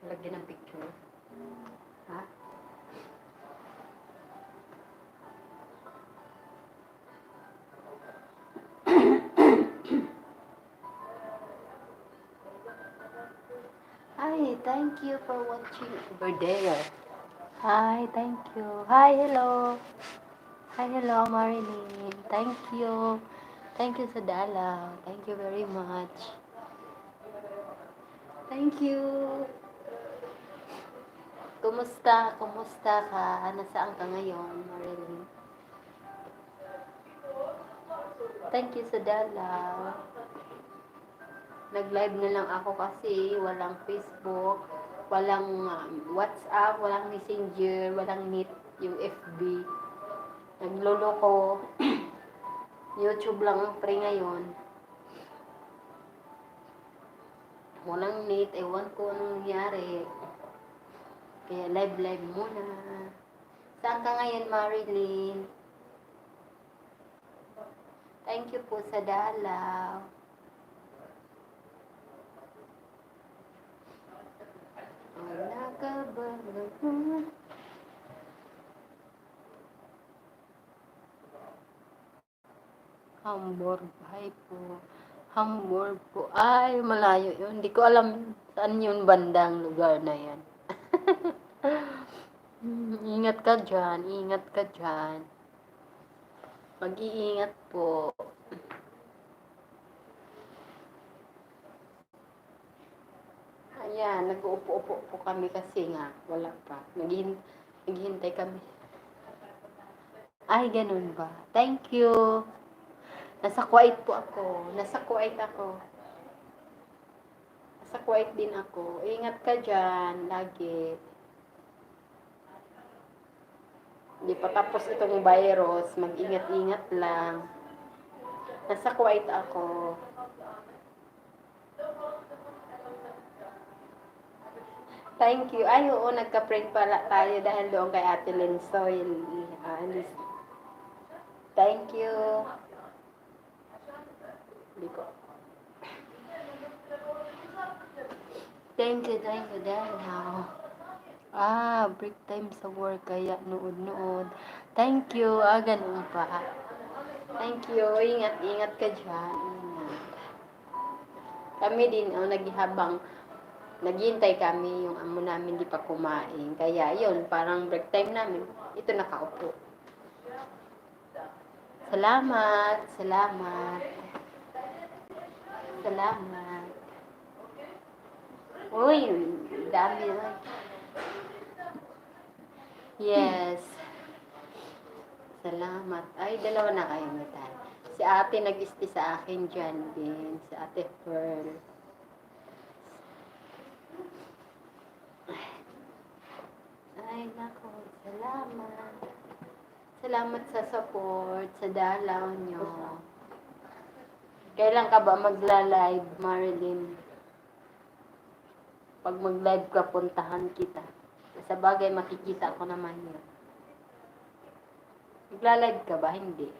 [SPEAKER 2] Nalagyan ng picture. Ha? Hi, thank you for watching over there. Hi, thank you. Hi, hello. Hi, hello, Marilyn. Thank you. Thank you sa dalaw. Thank you very much. Thank you. Kumusta? Kumusta ka? Nasaan ka ngayon, Marilyn? Thank you sa dalaw. Nag-live na lang ako kasi walang Facebook, walang WhatsApp, walang Messenger, walang Meet, yung FB. Nagloloko. YouTube lang ang free ngayon. Walang Meet, ewan ko anong nangyari. Kaya live muna. Saan ka ngayon, Marilyn? Thank you po sa dalaw. Wala
[SPEAKER 1] ka ba? Hamburg, hi po. Hamburg po. Ay, malayo yun. Hindi ko alam saan yun bandang lugar na yan. Ingat ka dyan. Ingat ka dyan. Mag-iingat po. Ayan, nag-uupo-upo po kami kasi nga. Wala pa. Naghihintay kami. Ay, ganun ba? Thank you. Nasa Kuwait po ako. Nasa Kuwait ako. Nasa Kuwait din ako. Ingat ka dyan. Lagi. Hindi pa tapos itong virus. Mag-ingat-ingat lang. Nasa Kuwait ako. Thank you. Ay, oo, nagka-prank pala tayo dahil doon kay Ate Lensoy. Thank you. Hindi ko. Thank you dahil break time sa work kaya nood. Thank you. Ganun pa. Thank you. Ingat ka dyan. Ingat. Kami din, naghihintay kami, yung amo namin di pa kumain. Kaya yun, parang break time namin. Ito nakaupo. Salamat. Uy, dami lang. Yes. Salamat. Ay, dalawa na kayo nita. Si ate nag-isti sa akin dyan din. Si ate Pearl. Ay, nako. Salamat. Salamat sa support, sa dalaw nyo. Kailan ka ba magla-live, Marilyn? Pag mag-live ka, puntahan kita. Sa bagay, makikita ko naman yun. Magla-live ka ba? Hindi.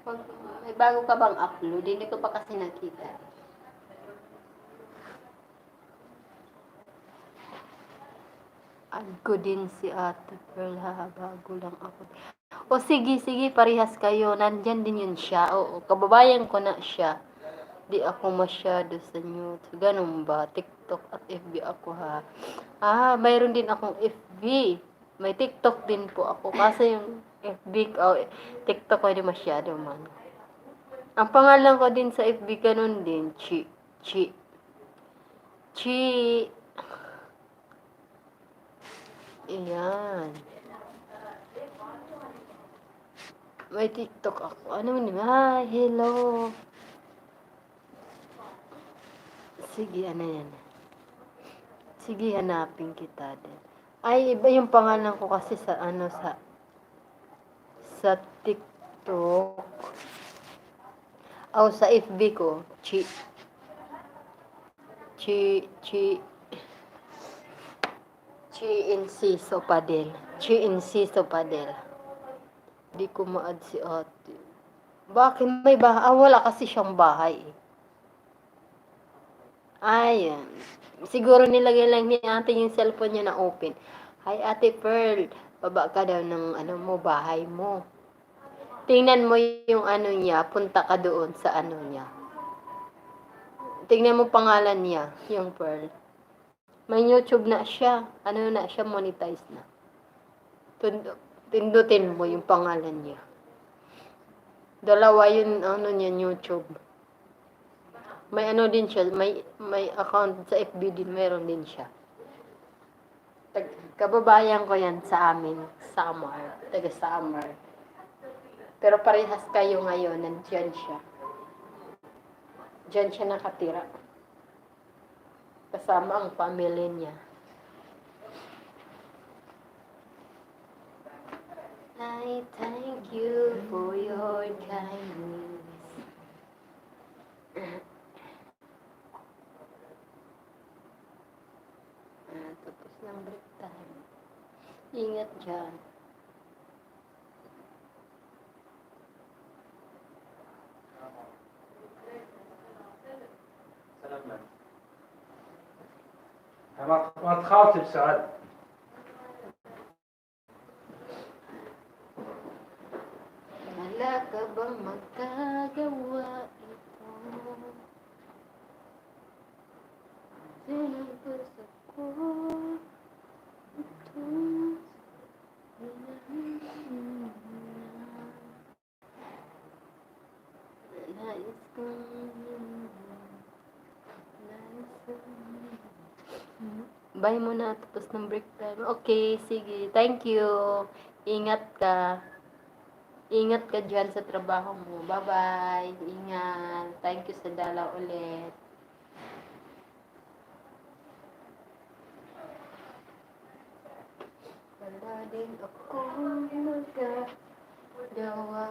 [SPEAKER 1] Pag may bago ka bang upload, hindi ko pa kasi nakita. Ko din si Ate Pearl, bago lang ako. O sige, parehas kayo. Nandyan din yun siya. Oo, kababayan ko na siya. Di ako masyado sa news. Ganun ba? TikTok at FB ako ha. Mayroon din akong FB. May TikTok din po ako. Kasi yung FB, TikTok ko hindi masyado man. Ang pangalan ko din sa FB ganun din. Chi. Ayan. May TikTok ako. Ano mo naman? Hello. Sige, ano yan? Sige, hanapin kita din. Ay, iba yung pangalan ko kasi sa TikTok. Sa FB ko. Chi Inciso Padel. Di ko ma-add si ate. Bakit may bahay? Wala kasi siyang bahay. Ayan. Siguro nilagay lang ni ate yung cellphone niya na open. Hi, Ate Pearl. Baba ka daw ng bahay mo. Tingnan mo yung niya. Punta ka doon sa niya. Tingnan mo pangalan niya, yung Pearl. May YouTube na siya. Na siya, monetize na. Pindutin mo yung pangalan niya. Dalawa yun, niya, YouTube. May din siya, may account sa FB din, meron din siya. Kababayan ko yan sa amin, taga Samar. Pero parehas kayo ngayon, nandyan siya. Diyan siya nakatira. Kasama ang family niya. I thank you for your kindness. Tapos ng break time. Ingat dyan.
[SPEAKER 3] خاطب سعد.
[SPEAKER 1] Wala ka bang magkagawa ito? Sinang puso ko ito. Nais kong bye muna tapos ng break time. Okay, sige. Thank you. Ingat ka. Ingat ka dyan sa trabaho mo. Bye-bye. Ingat. Thank you sa dala ulit. Wala din akong magagawa.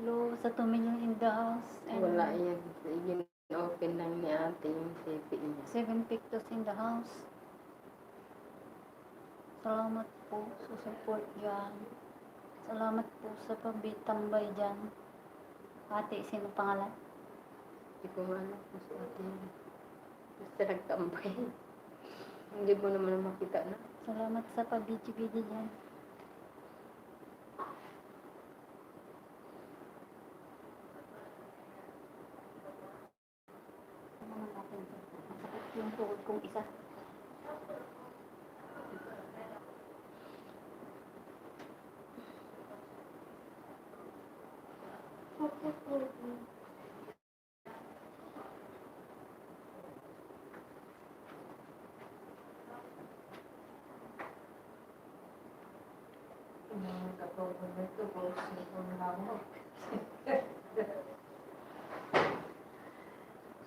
[SPEAKER 1] Low sa 2 million in the house. And
[SPEAKER 2] Wala yan. Gin-open lang ni ate yung TV niya.
[SPEAKER 1] 7 pictures in the house. Salamat po sa support dyan. Salamat po sa pabitambay dyan. Ate, sino pangalan?
[SPEAKER 2] Hindi ko alam kung sa ate yun. Basta nagtambay. Hindi mo naman makita na.
[SPEAKER 1] Salamat sa pabidyo-bidyo dyan. Masakit yung tuhod kong isa.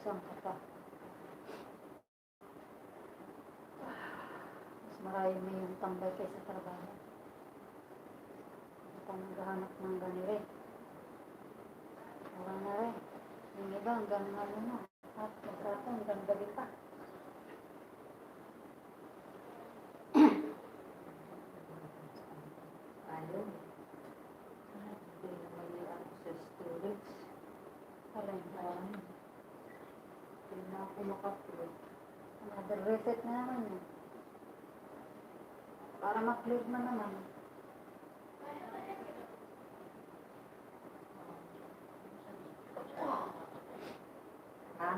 [SPEAKER 1] Saan ka pa? Mas marami yung tambay kaysa trabaho. Hindi pa naghahanap ng ganire. Wala na rin. Yung iba hanggang ano na. At nagkata hanggang gabi pa.
[SPEAKER 4] Ayun. Hindi naman yung access storage.
[SPEAKER 1] Alay,
[SPEAKER 4] Hindi na ako maka-upload.
[SPEAKER 1] another reset na naman yun. Para ma-clear mo naman.
[SPEAKER 4] Ha?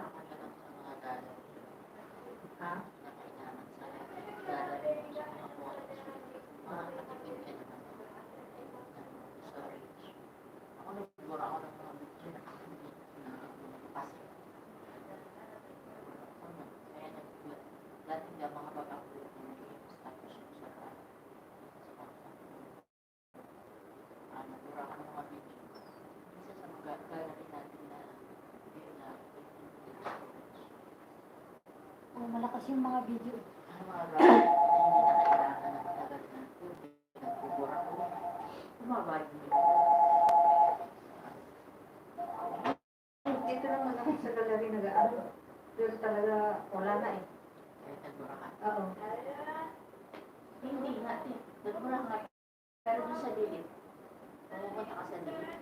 [SPEAKER 4] Ha?
[SPEAKER 1] Oh, malakas yung mga video.
[SPEAKER 4] Ano mga gamit na hindi na kailangan ng tagal ng tubig, nagbubura ko. Tumabay mo.
[SPEAKER 1] naman ako sa gallery nag-aaral. Pero talaga wala na eh.
[SPEAKER 4] Kaya nagmura ka.
[SPEAKER 1] Oo.
[SPEAKER 4] Hindi nga, nagmura ka. Pero doon sa dilit, pumunta ka sa dilit.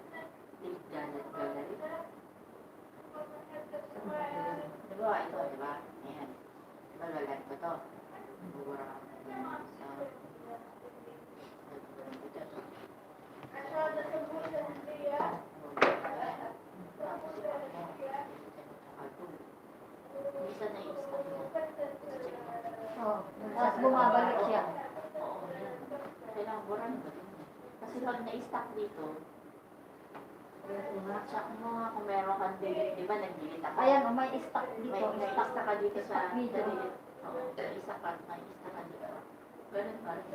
[SPEAKER 4] Dilit gallery. Diba, ito, diba? Ayan. Diba, lalag ko to. Nagmura ka. Minsan na-i-stop mo.
[SPEAKER 1] Oo. Tapos bumabalik siya.
[SPEAKER 4] Oo, yan. Kailangan buran ba? Kasi pag na-stop dito, check mo nga kung meron kang delete. Di ba nag-delete ako?
[SPEAKER 1] Ayan, may stock dito.
[SPEAKER 4] May
[SPEAKER 1] Stock
[SPEAKER 4] isa ka dito sa
[SPEAKER 1] stock dito.
[SPEAKER 4] delete. Oo, may isa ka dito. Ganun pa rin.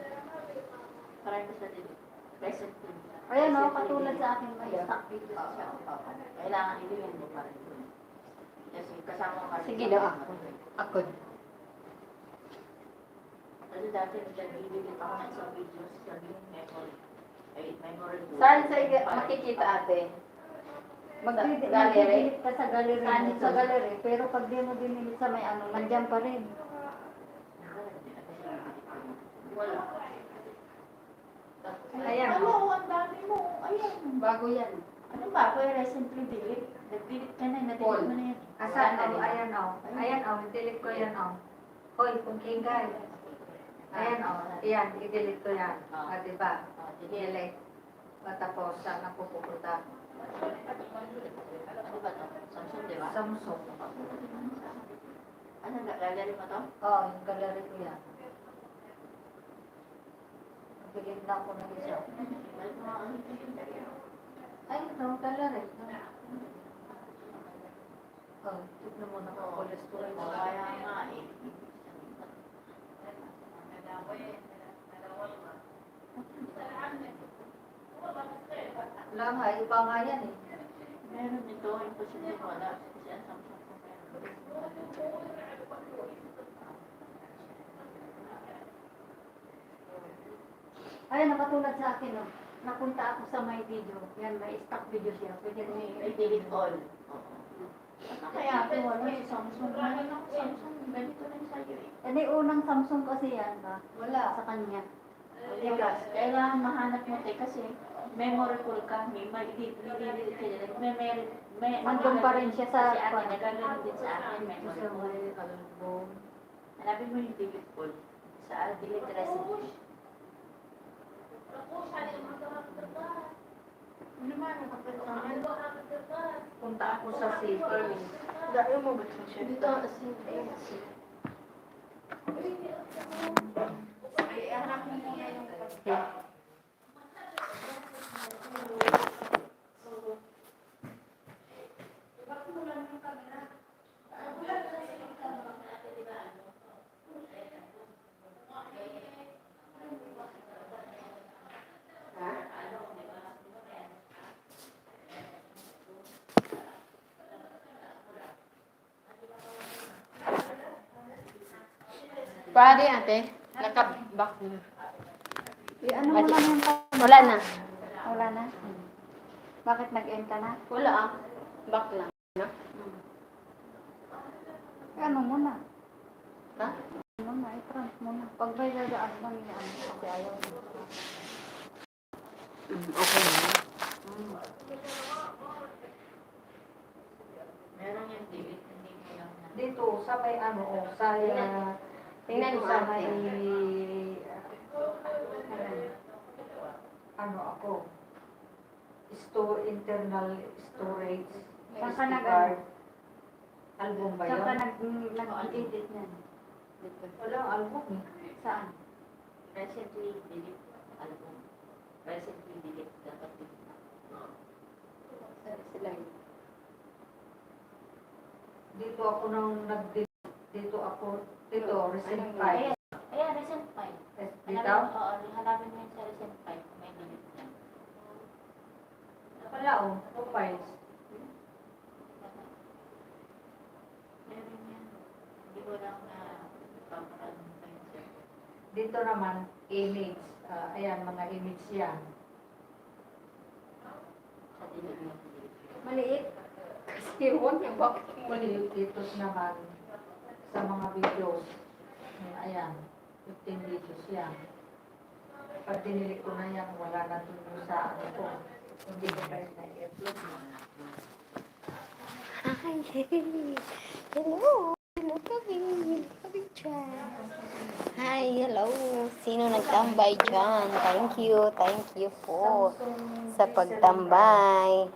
[SPEAKER 4] Parang sa delete. Present din.
[SPEAKER 1] Ayan o, katulad sa akin may stock dito.
[SPEAKER 4] Siya, oo. Kailangan i-delete mo pa rin. Kasi kasama ka rin.
[SPEAKER 1] Sige daw ako. Ako.
[SPEAKER 4] Kasi dati nag-delete ako ng isang videos. Sabi yung memory. Ay, memory.
[SPEAKER 2] Saan sa makikita ate?
[SPEAKER 1] Mag-delete ka sa gallery. Sa gallery. Pero pag di mo dinilit sa may ano, nandyan pa rin.
[SPEAKER 4] Wala.
[SPEAKER 1] Ayan.
[SPEAKER 4] Ano, ang dami mo. Ayan.
[SPEAKER 1] Bago yan.
[SPEAKER 4] Ano ba? Kaya recently delete. Nag-delete ka na. Na-delete mo na yan.
[SPEAKER 1] Asan o? Ayan o. Ayan o. Delete ko yan o. Hoy, kung kingay. Ayan o. Ayan, i-delete ko yan. Ah, diba? Delete. Tapos, saan ako pupunta?
[SPEAKER 4] Ano ba to? Samsung, di ba?
[SPEAKER 1] Samsung.
[SPEAKER 4] Ano, gallery mo to?
[SPEAKER 1] Oo, yung gallery ko yan. Delete na ako ng isa.
[SPEAKER 4] Balik mo nga ang
[SPEAKER 1] Ay, ito, gallery. Oh, tignan mo na ako. Cholesterol.
[SPEAKER 4] kaya nga eh.
[SPEAKER 1] Wala nga, iba nga yan eh.
[SPEAKER 4] Meron dito, imposible wala. Kasi ang Samsung ko meron.
[SPEAKER 1] Ay, nakatulad sa akin, no? Napunta ako sa my video. Yan, may stock video siya. Pwede rin
[SPEAKER 4] Ay, delete all. Ano kaya ito wala si Samsung? Meron ako Samsung. Ganito rin sa'yo eh.
[SPEAKER 1] Yan yung unang Samsung kasi yan, ba? Wala sa kanya.
[SPEAKER 4] Because, kailangan mahanap mo te kasi memorable ka, may delete ka dyan.
[SPEAKER 1] Nandun pa rin siya sa...
[SPEAKER 4] Kasi akin, nagagano din sa akin,
[SPEAKER 1] Sa
[SPEAKER 4] memorable.
[SPEAKER 1] may album.
[SPEAKER 4] Hanapin mo yung delete all. Sa delete recipe.
[SPEAKER 1] Punta ako sa city.
[SPEAKER 2] Dahil mo ba siya? Dito ang asin. Pwede ate. Nakabak na.
[SPEAKER 1] Ano mo lang yung...
[SPEAKER 2] Wala na.
[SPEAKER 1] Wala na? Bakit nag-end ka na?
[SPEAKER 2] Wala ah. Back lang.
[SPEAKER 1] Ano mo na?
[SPEAKER 2] Ha?
[SPEAKER 1] Ano na, i-trans mo na. Pag may dadaan mo, ano, kasi ayaw mo.
[SPEAKER 2] Okay na.
[SPEAKER 4] Meron yung delete, hindi mo lang na.
[SPEAKER 1] Dito, sa may ano, sa...
[SPEAKER 2] Tingnan
[SPEAKER 1] dito
[SPEAKER 2] mo
[SPEAKER 1] sa
[SPEAKER 2] ate.
[SPEAKER 1] may... ano ako? Internal storage. Saan ka
[SPEAKER 2] SD
[SPEAKER 1] nag
[SPEAKER 2] card.
[SPEAKER 1] album ba
[SPEAKER 2] Saan
[SPEAKER 1] yun?
[SPEAKER 2] ka
[SPEAKER 1] nag-edit niyan? Wala album eh. Saan?
[SPEAKER 4] Recently delete album. Recently delete dapat delete.
[SPEAKER 2] Sila.
[SPEAKER 1] Dito ako nang dito ako, recent
[SPEAKER 2] Ano
[SPEAKER 1] file.
[SPEAKER 4] Ayan, recent file.
[SPEAKER 1] Dito?
[SPEAKER 4] Hanapin mo yun sa recent file kung may delete yan.
[SPEAKER 1] Wala oh, no files.
[SPEAKER 4] Meron yan. Hindi ko lang na paparaan pa yun sir.
[SPEAKER 1] Dito naman, image. Ayan, mga image yan.
[SPEAKER 4] Sa delete mo.
[SPEAKER 1] Maliit.
[SPEAKER 2] Ewan niya, bakit mali?
[SPEAKER 4] Dito naman sa mga videos. Ayan, 15 videos yan. Pag dinilig ko na yan, wala na dun sa ano ko. Hindi ko pa rin na-upload mo.
[SPEAKER 1] Hi, hello. Hello kami. Kami dyan. Hi, hello. Sino nagtambay dyan? Thank you po sa pagtambay.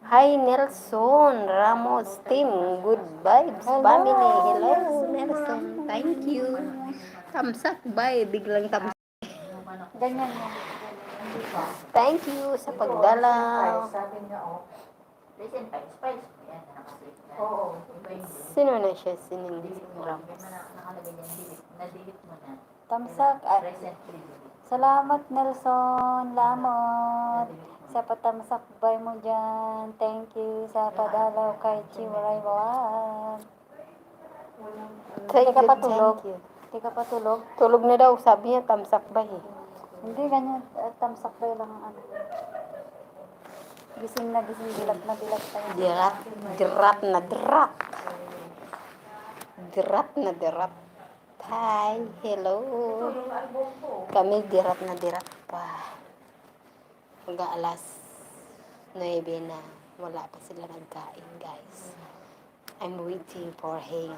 [SPEAKER 1] Hi, Nelson Ramos team. Good vibes family. Hello, Nelson. Thank you. Tamsak bay. Biglang tamsak. Ganyan mo. Thank you sa pagdalaw.
[SPEAKER 4] Sabi niya, oh, recent files. Yan, nakasave. Oo, iba yun.
[SPEAKER 1] Sino na siya? Sino
[SPEAKER 4] Delete mo.
[SPEAKER 1] Ramos?
[SPEAKER 4] May nakalagay niyan, delete. Na-delete mo na.
[SPEAKER 1] Tamsak.
[SPEAKER 4] Recently delete.
[SPEAKER 1] Salamat Nelson Lamot sa patamsakbay mo dyan. Thank you sa padalaw kay Waray Bawan. Hindi ka patulog. Hindi ka patulog. Tulog na daw, sabi niya tamsakbay eh. Hindi, ganyan. Tamsakbay lang ang ano. Gising na gising, dilat na dilat tayo. Dirat na dirat. Dirat na dirat. Hi, hello. Kami dirat na dirat pa. Hanggang alas 9 na. Wala pa sila nagkain, guys. I'm waiting for him.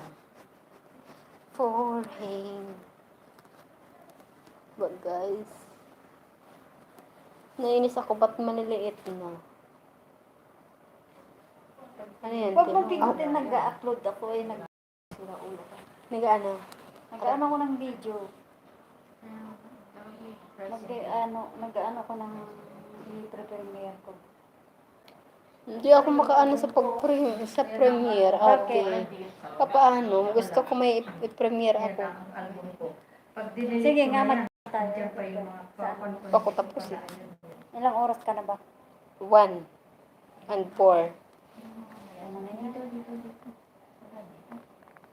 [SPEAKER 1] But guys, nainis ako, ba't maliliit na? Ano yan?
[SPEAKER 5] Huwag mong pingutin, nag-upload ako eh, nag-sura ulo ka.
[SPEAKER 1] Nag-ano?
[SPEAKER 5] Nag-ano ko ng video. Nag-ano ko ng i-prepare ko.
[SPEAKER 1] Hindi ako makaano sa premiere. Okay. Paano? Gusto ko may i-premiere ako.
[SPEAKER 5] Sige nga, tayo.
[SPEAKER 1] Ako tapos eh.
[SPEAKER 5] Ilang oras ka na ba?
[SPEAKER 1] 1 and 4.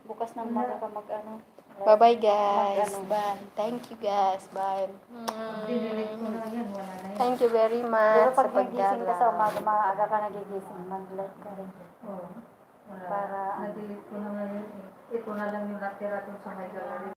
[SPEAKER 5] Bukas na maga ka mag-ano.
[SPEAKER 1] Bye-bye guys. Bye. Thank you guys. Bye. Thank you very
[SPEAKER 5] Pero
[SPEAKER 1] much sa
[SPEAKER 5] pag nagising ka sa
[SPEAKER 1] pagdala.
[SPEAKER 5] umaga, maaga ka nagigising, mag-live ka rin. Para,
[SPEAKER 4] Na-delete ko na ngayon. Ito na lang yung natira dun sa may gallery.